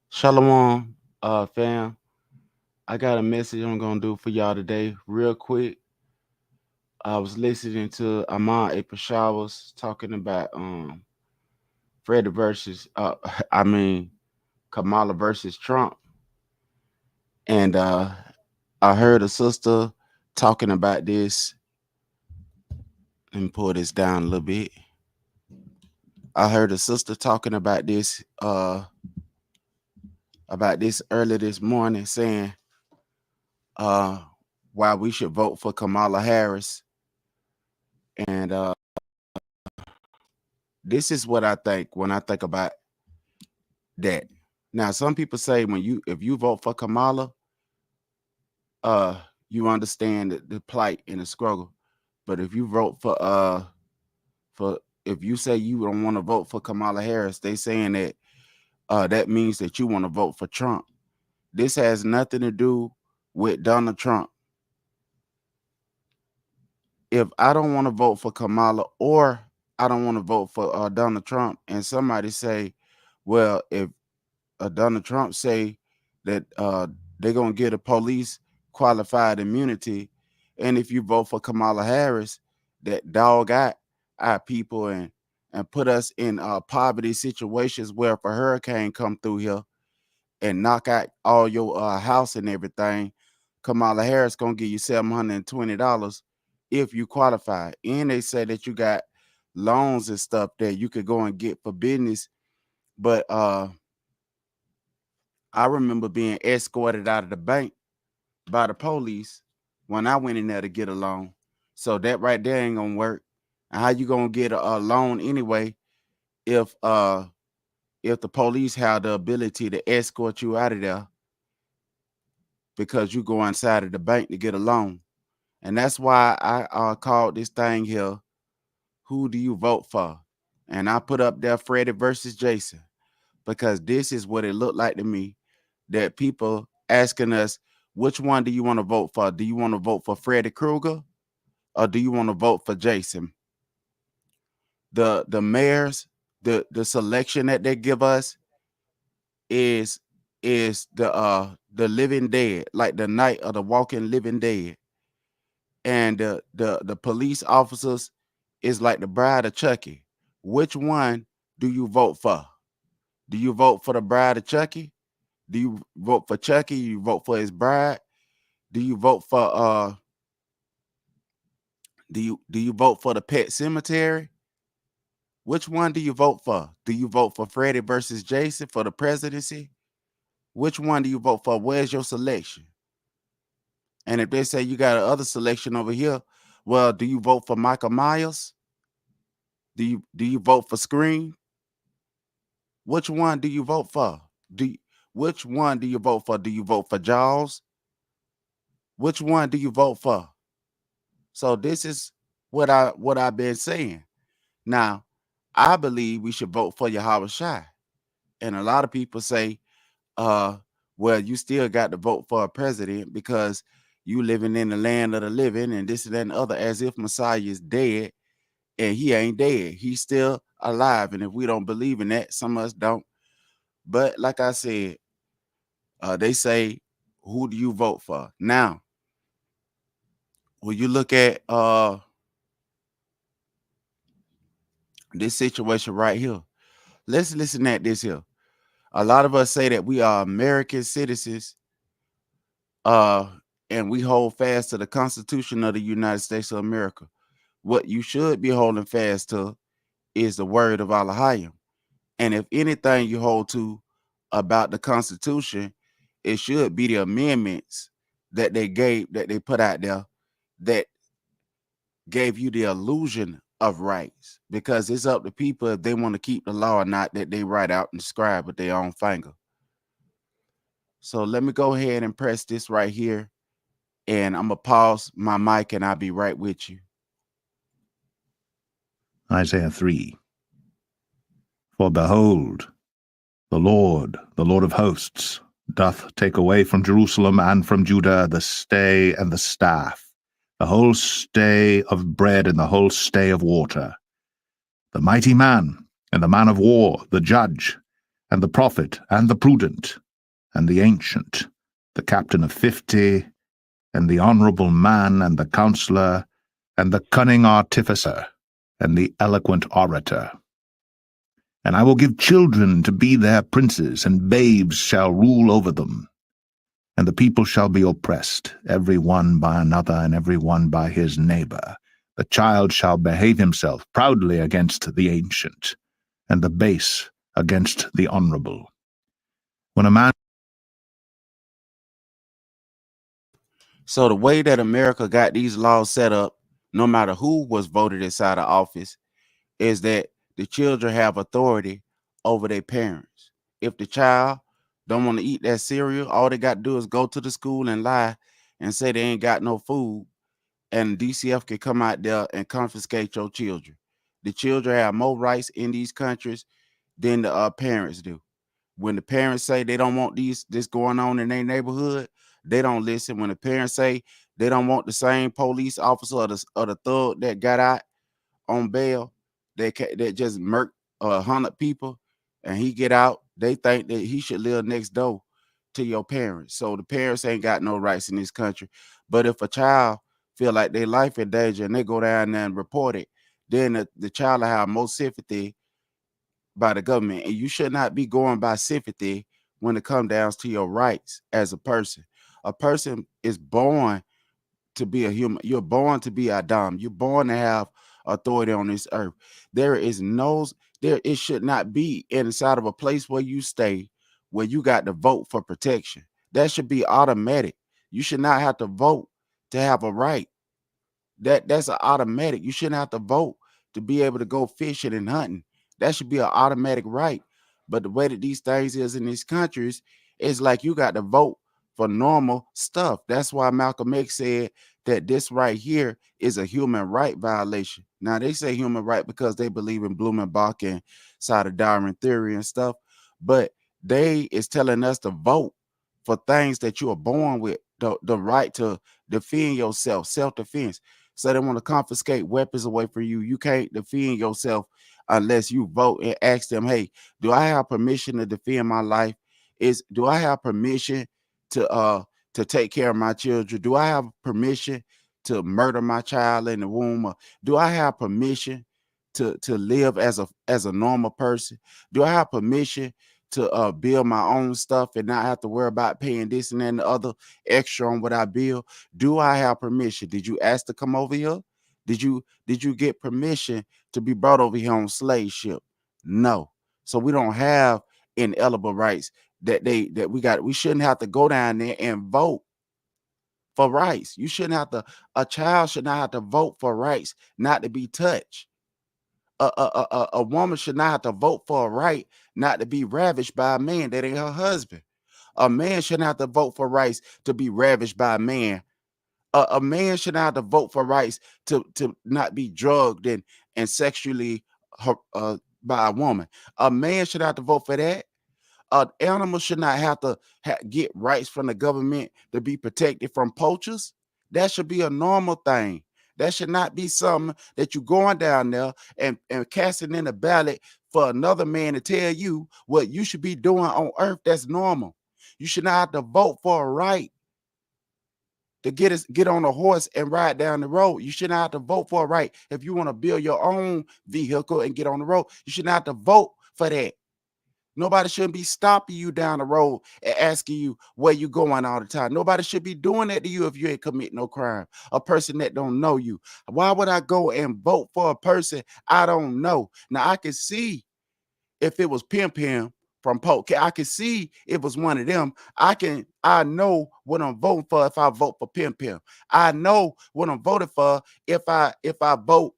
Shalom, fam. I got a message I'm gonna do for y'all today, real quick. I was listening to Ahmad April Showers talking about Freddie versus I mean Kamala versus Trump, and I heard a sister talking about this. Let me pull this down a little bit. I heard a sister talking about this early this morning, saying uh why we should vote for Kamala Harris. And this is what I think when I think about that. Now, some people say if you vote for Kamala, you understand the plight and the struggle. But if you vote for if you say you don't want to vote for Kamala Harris, they saying that that means that you want to vote for Trump. This has nothing to do with Donald Trump. If I don't want to vote for Kamala or I don't want to vote for Donald Trump, and somebody say, well, if Donald Trump say that they're gonna get a police qualified immunity, and if you vote for Kamala Harris, that dog out our people and put us in poverty situations where if a hurricane come through here and knock out all your house and everything, Kamala Harris gonna give you $720 if you qualify. And they say that you got loans and stuff that you could go and get for business, but I remember being escorted out of the bank by the police when I went in there to get a loan. So that right there ain't gonna work. And how you gonna get a loan anyway if the police have the ability to escort you out of there because you go inside of the bank to get a loan? And that's why I called this thing here, who do you vote for? And I put up there Freddie versus Jason, because this is what it looked like to me, that people asking us, which one do you want to vote for? Do you want to vote for Freddy Krueger or do you want to vote for Jason? The mayors, the selection that they give us is the living dead, like the night of the walking living dead. And the police officers is like the bride of Chucky. Which one do you vote for? Do you vote for the bride of Chucky? Do you vote for Chucky? You vote for his bride? Do you vote for do you vote for the Pet Cemetery? Which one do you vote for? Do you vote for Freddie versus Jason for the presidency? Which one do you vote for? Where's your selection? And if they say you got another selection over here, well, do you vote for Michael Myers? Do you vote for Scream? Which one do you vote for? Which one do you vote for? Do you vote for Jaws? Which one do you vote for? So this is what I've been saying. Now, I believe we should vote for Yahweh Shai. And a lot of people say, well, you still got to vote for a president because you living in the land of the living and this and that and other, as if Messiah is dead, and he ain't dead. He's still alive. And if we don't believe in that, some of us don't. But like I said, they say, who do you vote for? Now, when you look at this situation right here, let's listen at this here. A lot of us say that we are American citizens, uh, and we hold fast to the Constitution of the United States of America. What you should be holding fast to is the word of Allahayim. And if anything you hold to about the Constitution, it should be the amendments that they put out there that gave you the illusion of rights, because it's up to people if they want to keep the law or not that they write out and scribe with their own finger. So let me go ahead and press this right here, and I'm going to pause my mic and I'll be right with you. Isaiah 3. For behold, the Lord of hosts, doth take away from Jerusalem and from Judah the stay and the staff, the whole stay of bread and the whole stay of water, the mighty man, and the man of war, the judge, and the prophet, and the prudent, and the ancient, the captain of 50, and the honorable man, and the counselor, and the cunning artificer, and the eloquent orator. And I will give children to be their princes, and babes shall rule over them. And the people shall be oppressed, every one by another, and every one by his neighbor. The child shall behave himself proudly against the ancient, and the base against the honorable. When a man... So the way that America got these laws set up, no matter who was voted inside of office, is that the children have authority over their parents. If the child don't want to eat that cereal, all they got to do is go to the school and lie and say they ain't got no food, and DCF can come out there and confiscate your children. The children have more rights in these countries than the parents do. When the parents say they don't want this going on in their neighborhood, they don't listen. When the parents say they don't want the same police officer or the thug that got out on bail that just murked 100 people, and he get out, they think that he should live next door to your parents. So the parents ain't got no rights in this country. But if a child feel like their life in danger and they go down there and report it, then the child will have more sympathy by the government. And you should not be going by sympathy when it comes down to your rights as a person. A person is born to be a human. You're born to be Adam. You're born to have authority on this earth. It should not be inside of a place where you stay where you got to vote for protection. That should be automatic. You should not have to vote to have a right. That's an automatic. You shouldn't have to vote to be able to go fishing and hunting. That should be an automatic right. But the way that these things is in these countries, it's like you got to vote for normal stuff. That's why Malcolm X said that this right here is a human right violation. Now they say human right because they believe in Blumenbach and side of Darwin theory and stuff, but they is telling us to vote for things that you are born with, the right to defend yourself, self-defense. So they want to confiscate weapons away from you. You can't defend yourself unless you vote and ask them, hey, do I have permission to defend my life? Do I have permission to take care of my children? Do I have permission to murder my child in the womb? Or do I have permission to live as a normal person? Do I have permission to build my own stuff and not have to worry about paying this and then the other extra on what I build? Do I have permission? Did you ask to come over here? Did you get permission to be brought over here on slave ship? No. So we don't have inalienable rights that we shouldn't have to go down there and vote for rights. A child should not have to vote for rights not to be touched. A woman should not have to vote for a right not to be ravished by a man that ain't her husband. A man shouldn't have to vote for rights to be ravished by a man. A man should not have to vote for rights to not be drugged and sexually by a woman. A man should have to vote for that. An animal should not have to get rights from the government to be protected from poachers. That should be a normal thing. That should not be something that you going down there and casting in a ballot for another man to tell you what you should be doing on earth. That's normal. You should not have to vote for a right to get on a horse and ride down the road. You shouldn't have to vote for a right. If you want to build your own vehicle and get on the road, you shouldn't have to vote for that. Nobody shouldn't be stopping you down the road and asking you where you going all the time. Nobody should be doing that to you if you ain't commit no crime. A person that don't know you. Why would I go and vote for a person I don't know? Now I can see if it was Pim Pim from Polk. I can see it was one of them. I know what I'm voting for if I vote for Pim Pim. I know what I'm voting for if I vote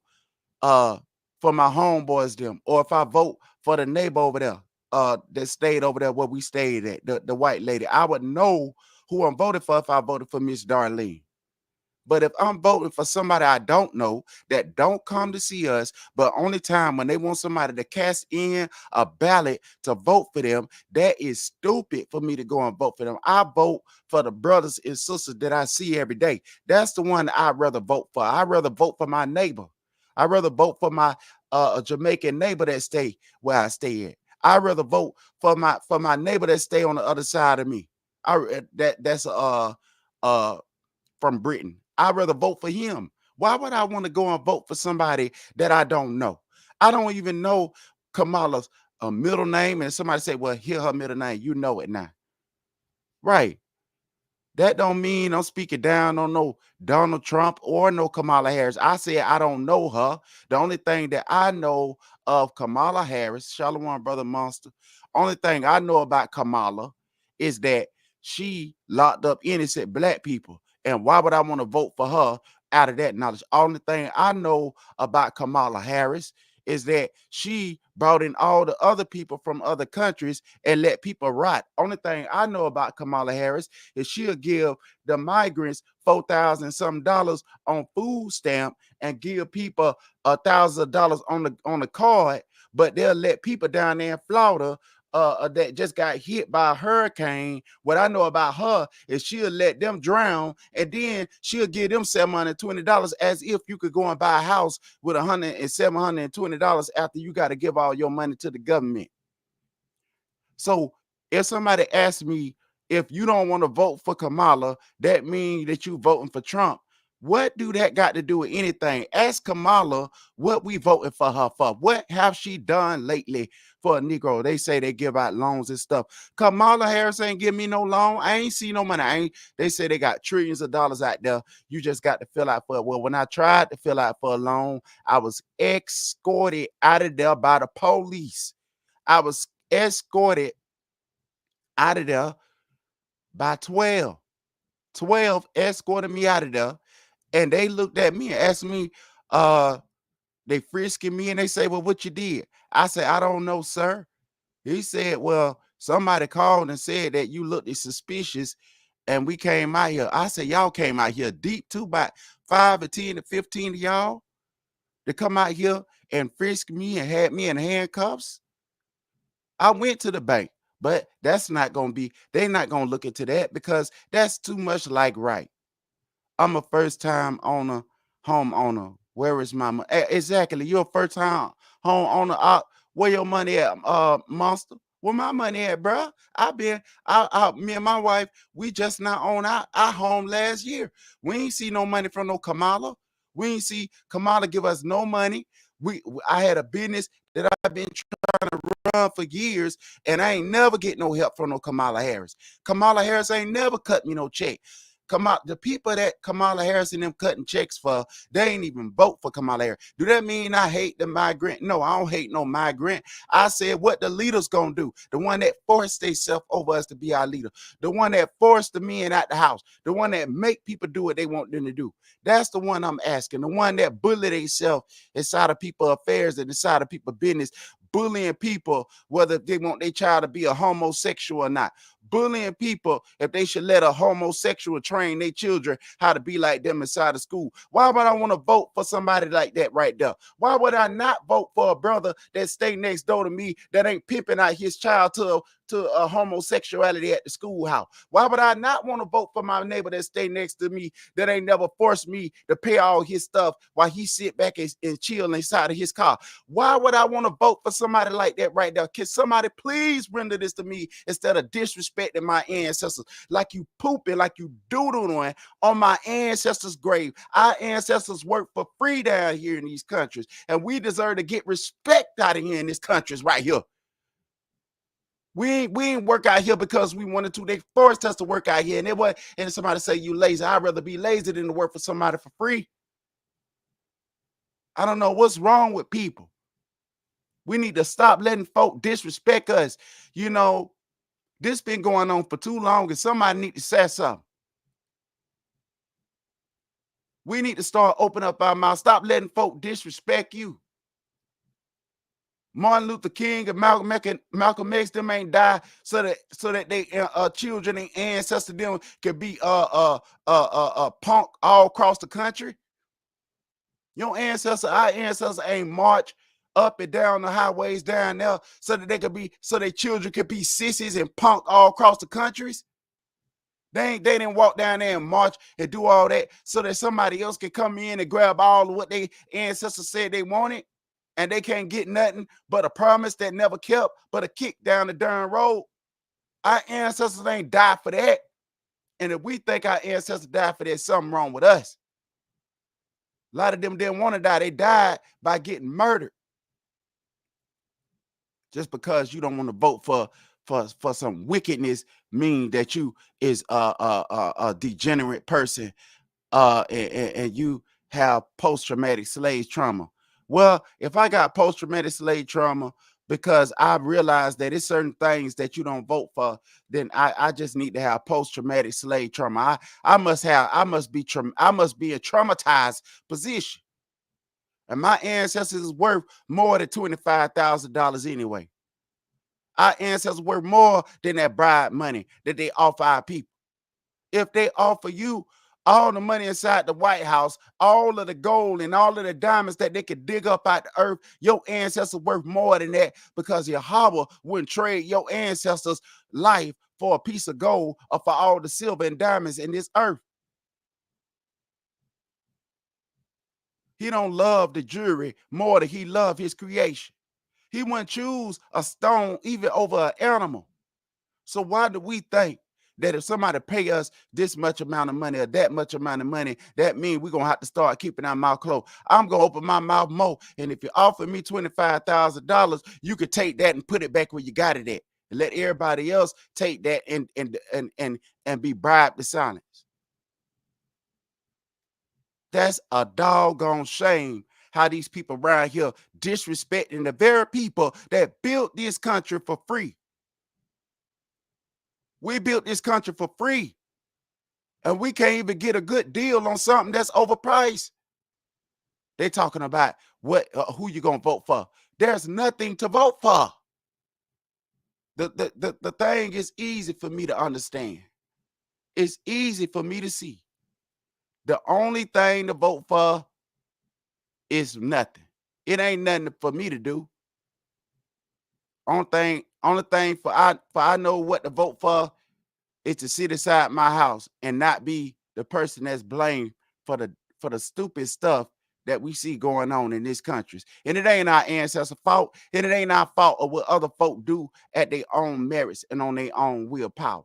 for my homeboys them, or if I vote for the neighbor over there that stayed over there where we stayed at, the white lady. I would know who I'm voting for if I voted for Miss Darlene. But if I'm voting for somebody I don't know that don't come to see us, but only time when they want somebody to cast in a ballot to vote for them, that is stupid for me to go and vote for them. I vote for the brothers and sisters that I see every day. That's the one I'd rather vote for. I'd rather vote for my neighbor. I'd rather vote for my Jamaican neighbor that stay where I stay at. I'd rather vote for my neighbor that stay on the other side of me. That's from Britain. I'd rather vote for him. Why would I want to go and vote for somebody that I don't know? I don't even know Kamala's middle name, and somebody say, "Well, hear her middle name." You know it now, right? That don't mean I'm speaking down on no Donald Trump or no Kamala Harris. I said I don't know her. The only thing that I know of Kamala Harris, Shalom, brother Monster, only thing I know about Kamala is that she locked up innocent black people. And why would I want to vote for her out of that knowledge? Only thing I know about Kamala Harris is that she brought in all the other people from other countries and let people rot. Only thing I know about Kamala Harris is she'll give the migrants $4,000 some dollars on food stamp and give people $1,000 on the card, but they'll let people down there in Florida that just got hit by a hurricane. What I know about her is she'll let them drown, and then she'll give them $720 as if you could go and buy a house with $720 after you got to give all your money to the government. So if somebody asks me, if you don't want to vote for Kamala, that means that you voting for Trump. What do that got to do with anything? Ask Kamala what we voting for her for. What have she done lately for a Negro? They say they give out loans and stuff. Kamala Harris ain't give me no loan. I ain't see no money. They say they got trillions of dollars out there. You just got to fill out for it. Well, when I tried to fill out for a loan, I was escorted out of there by the police. I was escorted out of there by 12. 12 escorted me out of there, and they looked at me and asked me, they frisking me, and they say, "Well, what you did?" I said, "I don't know, sir." He said, "Well, somebody called and said that you looked suspicious, and we came out here." I said, "Y'all came out here deep too, about 5 or 10 or 15 of y'all to come out here and frisk me and had me in handcuffs?" I went to the bank, but that's not going to be, they're not going to look into that because that's too much like right. I'm a first time owner, homeowner. Where is my money? Exactly. You're a first time homeowner. Where your money at, monster? Where my money at, bro? Me and my wife, we just not on our home last year. We ain't see no money from no Kamala. We ain't see Kamala give us no money. I had a business that I've been trying to run for years, and I ain't never get no help from no Kamala Harris. Kamala Harris ain't never cut me no check. The people that Kamala Harris and them cutting checks for, they ain't even vote for Kamala Harris. Do that mean I hate the migrant? No, I don't hate no migrant. I said what the leaders gonna do. The one that forced themselves over us to be our leader. The one that forced the men out the house. The one that make people do what they want them to do. That's the one I'm asking. The one that bully themselves inside of people's affairs and inside of people's business, bullying people whether they want their child to be a homosexual or not, bullying people if they should let a homosexual train their children how to be like them inside of school. Why would I want to vote for somebody like that right there? Why would I not vote for a brother that stay next door to me that ain't pimping out his child to a homosexuality at the schoolhouse? Why would I not want to vote for my neighbor that stay next to me that ain't never forced me to pay all his stuff while he sit back and chill inside of his car? Why would I want to vote for somebody like that right there? Can somebody please render this to me instead of disrespecting my ancestors like you pooping, like you doodling on my ancestors' grave? Our ancestors worked for free down here in these countries, and we deserve to get respect out of here in these countries right here. We ain't work out here because we wanted to. They forced us to work out here, and somebody say you lazy. I'd rather be lazy than to work for somebody for free. I don't know what's wrong with people. We need to stop letting folk disrespect us. You know, this been going on for too long, and somebody need to say something. We need to start opening up our mouth. Stop letting folk disrespect you. Martin Luther King and Malcolm X them ain't died so that they children and ancestors them could be punk all across the country. Your ancestors, our ancestors ain't march up and down the highways down there so that their children could be sissies and punk all across the countries. They didn't walk down there and march and do all that so that somebody else can come in and grab all of what their ancestors said they wanted, and they can't get nothing but a promise that never kept, but a kick down the darn road. Our ancestors ain't died for that. And if we think our ancestors died for that, something wrong with us. A lot of them didn't want to die. They died by getting murdered. Just because you don't want to vote for some wickedness mean that you is a degenerate person and you have post-traumatic slave trauma. Well, if I got post-traumatic slave trauma because I realized that it's certain things that you don't vote for, then I just need to have post-traumatic slave trauma. I must be in traumatized position. And my ancestors is worth more than $25,000 anyway. Our ancestors worth more than that bribe money that they offer our people. If they offer you all the money inside the White House, all of the gold and all of the diamonds that they could dig up out the earth, your ancestors worth more than that, because Yahweh wouldn't trade your ancestors' life for a piece of gold or for all the silver and diamonds in this earth. He don't love the jewelry more than he loved his creation. He wouldn't choose a stone even over an animal. So why do we think that if somebody pay us this much amount of money or that much amount of money, that means we're going to have to start keeping our mouth closed? I'm going to open my mouth more. And if you offer me $25,000, you could take that and put it back where you got it at. And let everybody else take that and be bribed to silence. That's a doggone shame how these people around here disrespecting the very people that built this country for free. We built this country for free, and we can't even get a good deal on something that's overpriced. They talking about who you gonna vote for. There's nothing to vote for. The thing is easy for me to understand. It's easy for me to see. The only thing to vote for is nothing. It ain't nothing for me to do. Only thing for I know what to vote for is to sit inside my house and not be the person that's blamed for the stupid stuff that we see going on in this country. And it ain't our ancestors' fault, and it ain't our fault of what other folk do at their own merits and on their own willpower.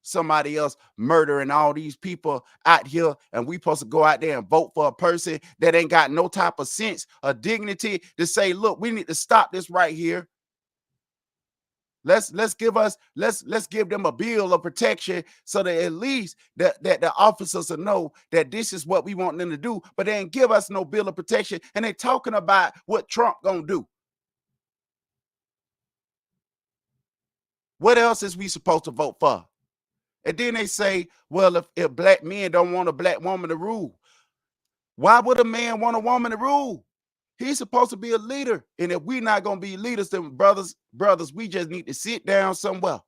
Somebody else murdering all these people out here, and we supposed to go out there and vote for a person that ain't got no type of sense or dignity to say, look, we need to stop this right here. Let's give them a bill of protection so that at least that the officers will know that this is what we want them to do. But they ain't give us no bill of protection, and they talking about what Trump gonna do. What else is we supposed to vote for? And then they say, well, if black men don't want a black woman to rule, why would a man want a woman to rule? He's supposed to be a leader. And if we're not going to be leaders, then brothers, we just need to sit down somewhere.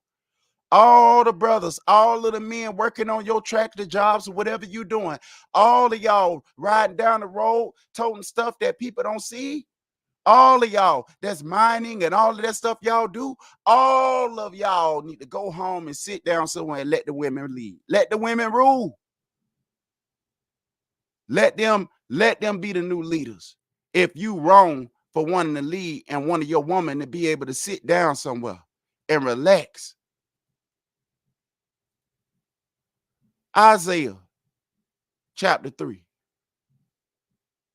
All the brothers, all of the men working on your tractor jobs or whatever you're doing, all of y'all riding down the road, toting stuff that people don't see, all of y'all that's mining and all of that stuff y'all do, all of y'all need to go home and sit down somewhere and let the women lead. Let the women rule. Let them be the new leaders. If you wrong for wanting to lead and wanting your woman to be able to sit down somewhere and relax. Isaiah chapter 3.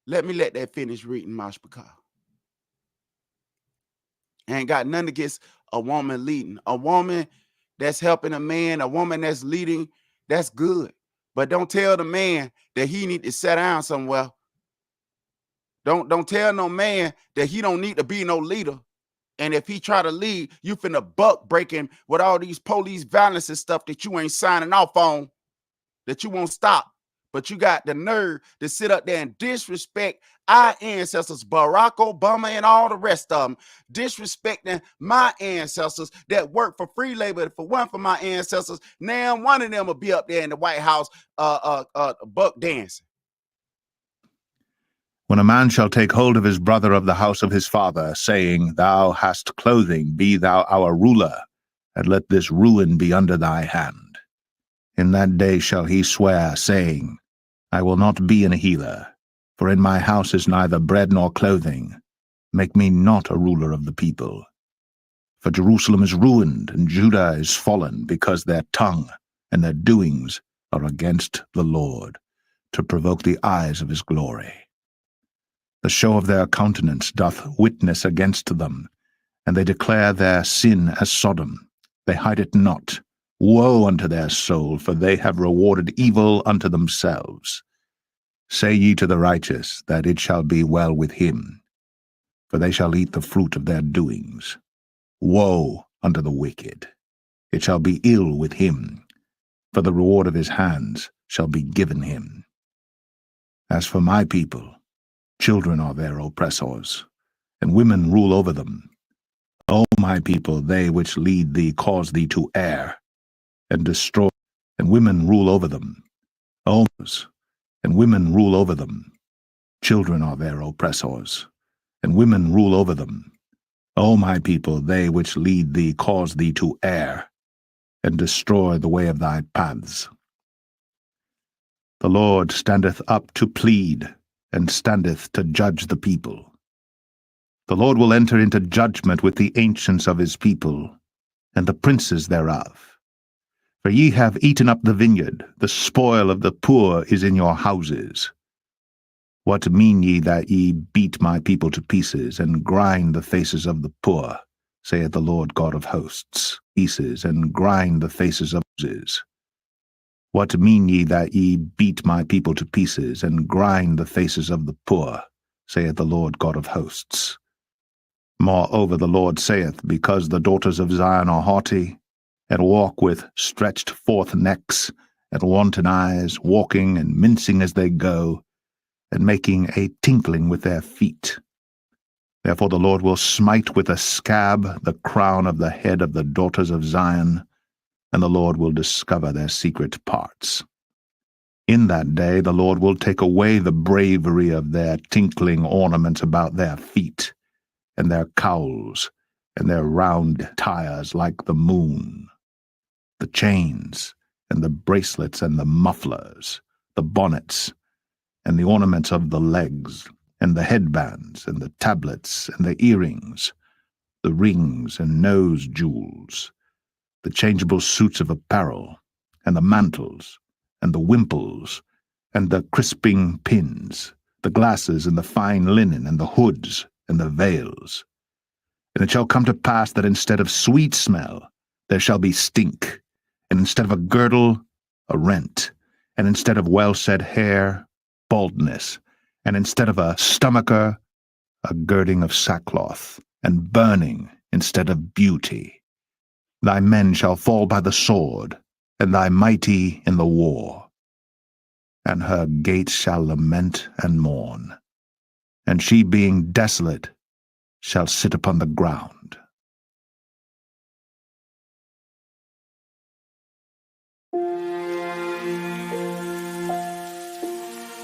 Let that finish reading, Mashpaka. Ain't got nothing against a woman leading. A woman that's helping a man, a woman that's leading, that's good. But don't tell the man that he need to sit down somewhere. Don't tell no man that he don't need to be no leader. And if he try to lead, you finna buck breaking with all these police violence and stuff that you ain't signing off on, that you won't stop. But you got the nerve to sit up there and disrespect our ancestors, Barack Obama and all the rest of them, disrespecting my ancestors that worked for free labor for my ancestors. Now one of them will be up there in the White House buck dancing. When a man shall take hold of his brother of the house of his father, saying, Thou hast clothing, be thou our ruler, and let this ruin be under thy hand. In that day shall he swear, saying, I will not be an healer, for in my house is neither bread nor clothing. Make me not a ruler of the people. For Jerusalem is ruined, and Judah is fallen, because their tongue and their doings are against the Lord, to provoke the eyes of his glory. The show of their countenance doth witness against them, and they declare their sin as Sodom. They hide it not. Woe unto their soul, for they have rewarded evil unto themselves. Say ye to the righteous, that it shall be well with him, for they shall eat the fruit of their doings. Woe unto the wicked! It shall be ill with him, for the reward of his hands shall be given him. As for my people, children are their oppressors, and women rule over them. O my people, they which lead thee cause thee to err, and destroy, and women rule over them. And women rule over them. Children are their oppressors, and women rule over them. O my people, they which lead thee cause thee to err, and destroy the way of thy paths. The Lord standeth up to plead, and standeth to judge the people. The Lord will enter into judgment with the ancients of his people, and the princes thereof. For ye have eaten up the vineyard, the spoil of the poor is in your houses. What mean ye that ye beat my people to pieces, and grind the faces of the poor, saith the Lord God of hosts, pieces, and grind the faces of houses? What mean ye that ye beat my people to pieces, and grind the faces of the poor, saith the Lord God of hosts? Moreover the Lord saith, because the daughters of Zion are haughty, and walk with stretched forth necks, and wanton eyes, walking and mincing as they go, and making a tinkling with their feet. Therefore the Lord will smite with a scab the crown of the head of the daughters of Zion, and the Lord will discover their secret parts. In that day the Lord will take away the bravery of their tinkling ornaments about their feet, and their cowls, and their round tires like the moon, the chains, and the bracelets, and the mufflers, the bonnets, and the ornaments of the legs, and the headbands, and the tablets, and the earrings, the rings and nose jewels, the changeable suits of apparel, and the mantles, and the wimples, and the crisping pins, the glasses, and the fine linen, and the hoods, and the veils. And it shall come to pass that instead of sweet smell there shall be stink, and instead of a girdle, a rent, and instead of well-set hair, baldness, and instead of a stomacher, a girding of sackcloth, and burning instead of beauty. Thy men shall fall by the sword, and thy mighty in the war. And her gates shall lament and mourn, and she being desolate shall sit upon the ground.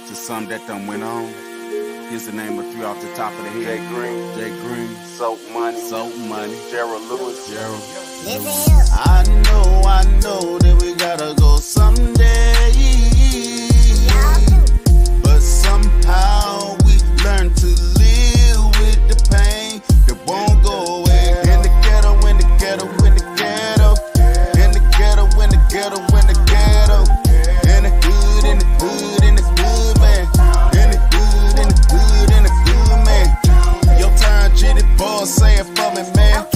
To some that done went on, here's the name of three off the top of the head. Jay Green, Soap Money, Gerald Lewis, I know that we gotta go someday, but somehow we learn to live with the pain that won't go away. In the ghetto, in the ghetto, in the ghetto, in the ghetto, in the ghetto, in the ghetto, in the hood, in the hood, in the hood, man, in the hood, in the hood, in the hood, man. Your turn, Jitty boy, say it for me, man.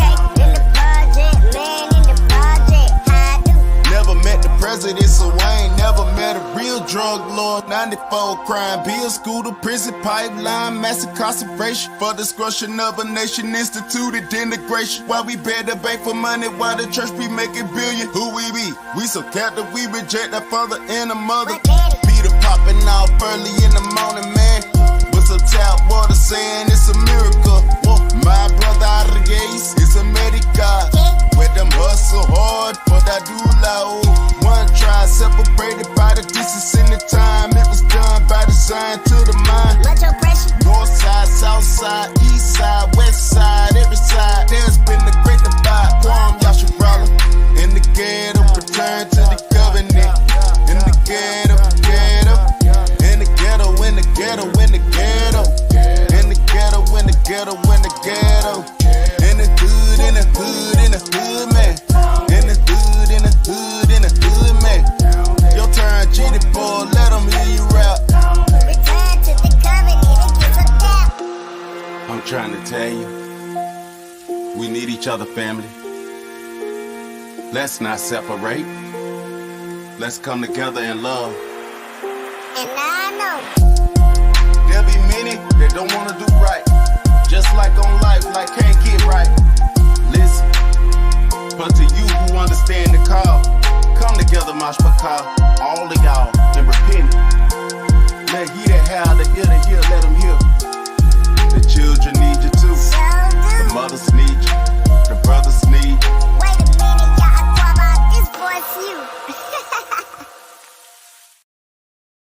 So I ain't never met a real drug lord. 94 crime bill, school to prison pipeline, massive concentration for destruction of a nation, instituted integration. Why we better beg for money, why the church be making billion? Who we be? We so captive, we reject our father and a mother. Be the popping off early in the morning, man. With some tap water saying it's a miracle. Whoa, my brother out of the gates is a medical. With them hustle hard for that doula. One try separated by the distance in the time. It was done by design to the mind. Much oppression. North side, south side, east side, west side, every side. There's been a great divide. Guam, Yasharala. In the ghetto, return to the covenant. In the ghetto, ghetto. In the ghetto, in the ghetto, in the ghetto. In the ghetto, in the ghetto, in the ghetto. In the hood, in the hood, in the hood, man. In the hood, in the hood, in the hood, man. Your turn, GD boy, let them hear you rap. Return to the covenant and get some tap. I'm trying to tell you, we need each other, family. Let's not separate. Let's come together in love. And I know. There'll be many that don't want to do right. Just like on life, like